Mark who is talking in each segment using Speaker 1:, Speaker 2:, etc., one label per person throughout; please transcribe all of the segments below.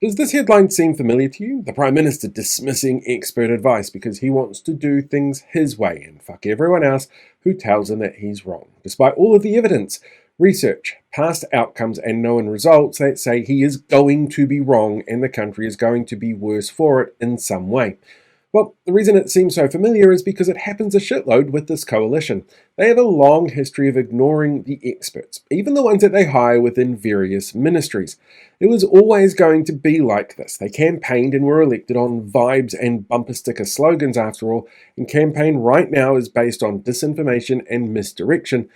Speaker 1: Does this headline seem familiar to you? The Prime Minister dismissing expert advice because he wants to do things his way and fuck everyone else who tells him that he's wrong, despite all of the evidence, research, past outcomes, and known results that say he is going to be wrong and the country is going to be worse for it in some way. Well, the reason it seems so familiar is because it happens a shitload with this coalition. They have a long history of ignoring the experts, even the ones that they hire within various ministries. It was always going to be like this. They campaigned and were elected on vibes and bumper sticker slogans after all, and campaign right now is based on disinformation and misdirection.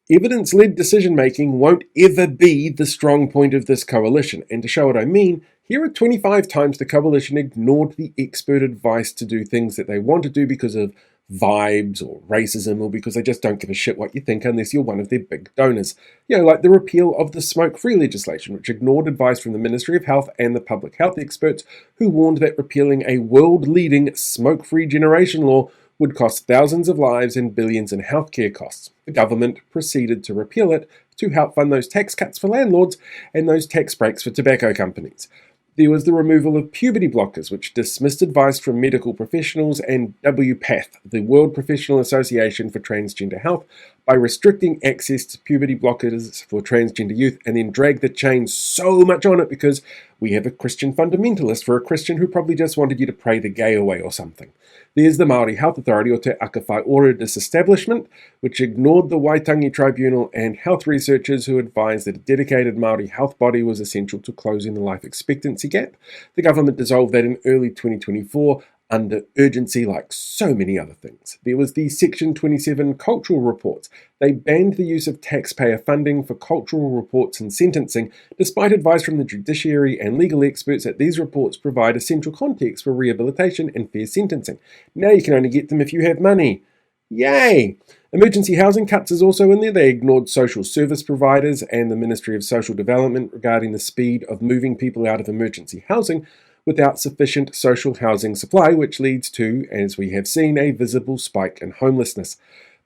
Speaker 1: Evidence-led decision-making won't ever be the strong point of this coalition, and to show what I mean, here are 25 times the coalition ignored the expert advice to do things that they want to do because of vibes or racism or because they just don't give a shit what you think unless you're one of their big donors. Like the repeal of the smoke-free legislation, which ignored advice from the Ministry of Health and the public health experts who warned that repealing a world-leading smoke-free generation law would cost thousands of lives and billions in healthcare costs. The government proceeded to repeal it to help fund those tax cuts for landlords and those tax breaks for tobacco companies. There was the removal of puberty blockers, which dismissed advice from medical professionals and WPATH, the World Professional Association for Transgender Health, by restricting access to puberty blockers for transgender youth, and then dragged the chain so much on it because we have a Christian fundamentalist for a Christian who probably just wanted you to pray the gay away or something. There's the Māori Health Authority, or Te Aka Whai Ora Disestablishment, which ignored the Waitangi Tribunal and health researchers who advised that a dedicated Māori health body was essential to closing the life expectancy gap. The government dissolved that in early 2024 under urgency, like so many other things. There was the Section 27 cultural reports. They banned the use of taxpayer funding for cultural reports and sentencing, despite advice from the judiciary and legal experts that these reports provide essential context for rehabilitation and fair sentencing. Now you can only get them if you have money. Yay! Emergency housing cuts is also in there. They ignored social service providers and the Ministry of Social Development regarding the speed of moving people out of emergency housing without sufficient social housing supply, which leads to, as we have seen, a visible spike in homelessness.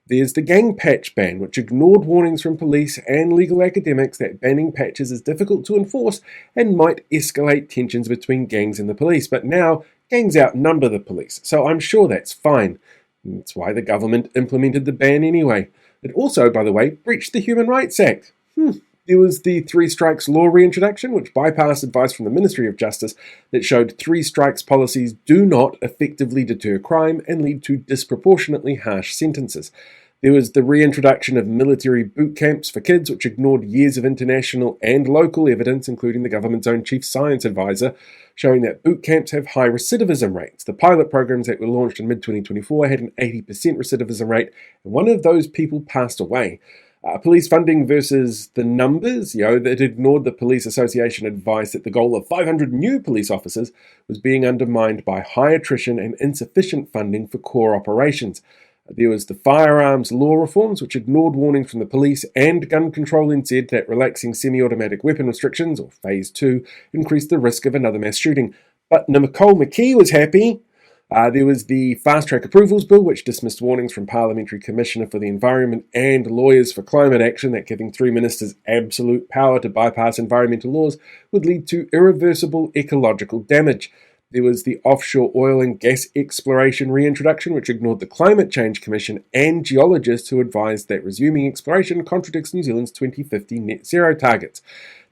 Speaker 1: There's the gang patch ban, which ignored warnings from police and legal academics that banning patches is difficult to enforce and might escalate tensions between gangs and the police. But now, gangs outnumber the police, so I'm sure that's fine. That's why the government implemented the ban anyway. It also, by the way, breached the Human Rights Act. There was the three strikes law reintroduction, which bypassed advice from the Ministry of Justice that showed three strikes policies do not effectively deter crime and lead to disproportionately harsh sentences. There was the reintroduction of military boot camps for kids, which ignored years of international and local evidence, including the government's own chief science advisor, showing that boot camps have high recidivism rates. The pilot programs that were launched in mid-2024 had an 80% recidivism rate, and one of those people passed away. Police funding versus the numbers, that ignored the Police Association advice that the goal of 500 new police officers was being undermined by high attrition and insufficient funding for core operations. There was the firearms law reforms, which ignored warnings from the police and gun control and said that relaxing semi-automatic weapon restrictions, or Phase 2, increased the risk of another mass shooting. But Nicole McKee was happy. There was the Fast Track Approvals Bill, which dismissed warnings from Parliamentary Commissioner for the Environment and Lawyers for Climate Action that giving three ministers absolute power to bypass environmental laws would lead to irreversible ecological damage. There was the offshore oil and gas exploration reintroduction, which ignored the Climate Change Commission and geologists who advised that resuming exploration contradicts New Zealand's 2050 net zero targets.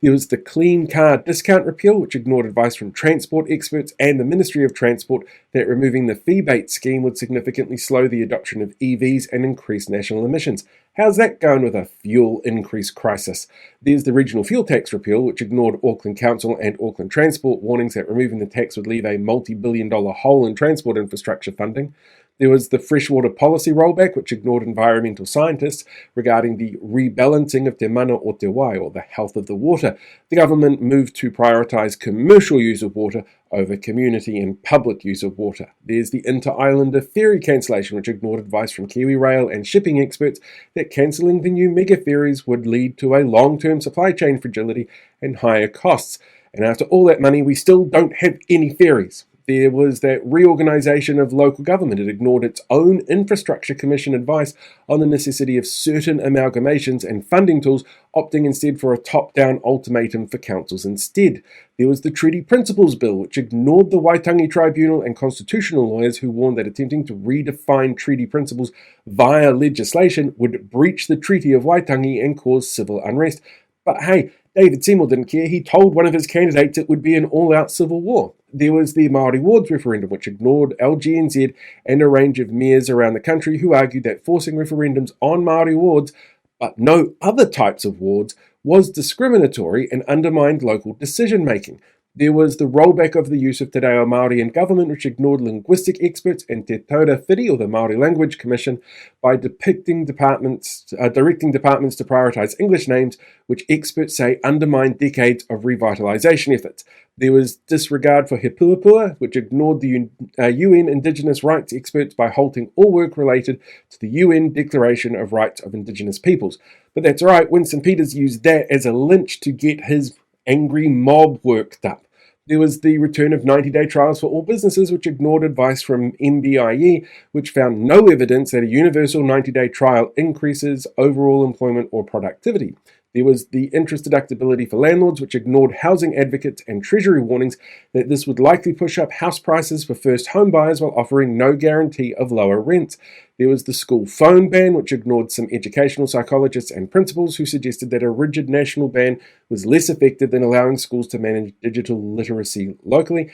Speaker 1: There was the Clean Car Discount repeal, which ignored advice from transport experts and the Ministry of Transport that removing the fee-bait scheme would significantly slow the adoption of EVs and increase national emissions. How's that going with a fuel increase crisis? There's the regional fuel tax repeal, which ignored Auckland Council and Auckland Transport warnings that removing the tax would leave a multi-billion-dollar hole in transport infrastructure funding. There was the freshwater policy rollback, which ignored environmental scientists regarding the rebalancing of te mana o te wai, or the health of the water. The government moved to prioritise commercial use of water over community and public use of water. There's the inter-islander ferry cancellation, which ignored advice from Kiwi Rail and shipping experts that cancelling the new mega ferries would lead to a long-term supply chain fragility and higher costs. And after all that money, we still don't have any ferries. There was that reorganisation of local government. It ignored its own Infrastructure Commission advice on the necessity of certain amalgamations and funding tools, opting instead for a top-down ultimatum for councils instead. There was the Treaty Principles Bill, which ignored the Waitangi Tribunal and constitutional lawyers who warned that attempting to redefine treaty principles via legislation would breach the Treaty of Waitangi and cause civil unrest. But hey, David Seymour didn't care. He told one of his candidates it would be an all-out civil war. There was the Māori wards referendum, which ignored LGNZ and a range of mayors around the country who argued that forcing referendums on Māori wards, but no other types of wards, was discriminatory and undermined local decision-making. There was the rollback of the use of Te Reo Māori in government, which ignored linguistic experts and Te Taura Whiri, or the Māori Language Commission, by directing departments to prioritise English names, which experts say undermined decades of revitalisation efforts. There was disregard for He Puapua, which ignored the UN Indigenous rights experts by halting all work related to the UN Declaration of Rights of Indigenous Peoples. But that's right, Winston Peters used that as a lynch to get his angry mob worked up. There was the return of 90-day trials for all businesses, which ignored advice from MBIE, which found no evidence that a universal 90-day trial increases overall employment or productivity. There was the interest deductibility for landlords, which ignored housing advocates and Treasury warnings that this would likely push up house prices for first home buyers while offering no guarantee of lower rents. There was the school phone ban, which ignored some educational psychologists and principals who suggested that a rigid national ban was less effective than allowing schools to manage digital literacy locally.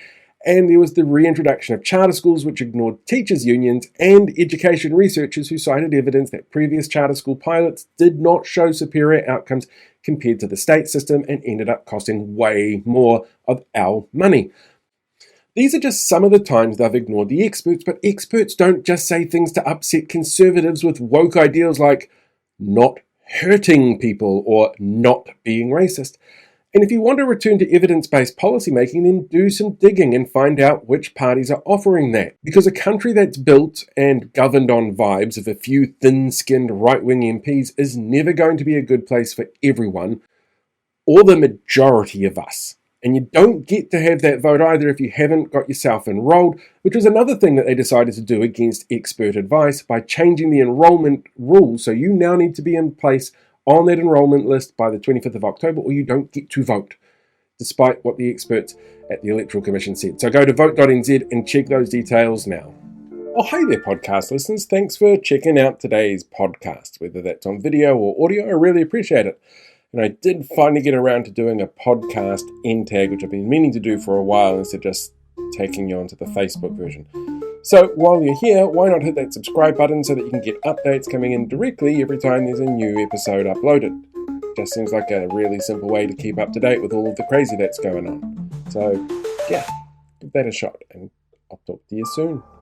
Speaker 1: And there was the reintroduction of charter schools, which ignored teachers' unions and education researchers who cited evidence that previous charter school pilots did not show superior outcomes compared to the state system and ended up costing way more of our money. These are just some of the times they've ignored the experts, but experts don't just say things to upset conservatives with woke ideals like not hurting people or not being racist. And if you want to return to evidence-based policymaking, then do some digging and find out which parties are offering that. Because a country that's built and governed on vibes of a few thin-skinned right-wing MPs is never going to be a good place for everyone, or the majority of us. And you don't get to have that vote either if you haven't got yourself enrolled, which was another thing that they decided to do against expert advice by changing the enrollment rules. So you now need to be in place on that enrolment list by the 25th of October, or you don't get to vote, despite what the experts at the Electoral Commission said. So go to vote.nz and check those details now. Oh, hey there, podcast listeners. Thanks for checking out today's podcast, whether that's on video or audio. I really appreciate it. And I did finally get around to doing a podcast end tag, which I've been meaning to do for a while instead of just taking you onto the Facebook version. So while you're here, why not hit that subscribe button so that you can get updates coming in directly every time there's a new episode uploaded. Just seems like a really simple way to keep up to date with all of the crazy that's going on. So yeah, give that a shot and I'll talk to you soon.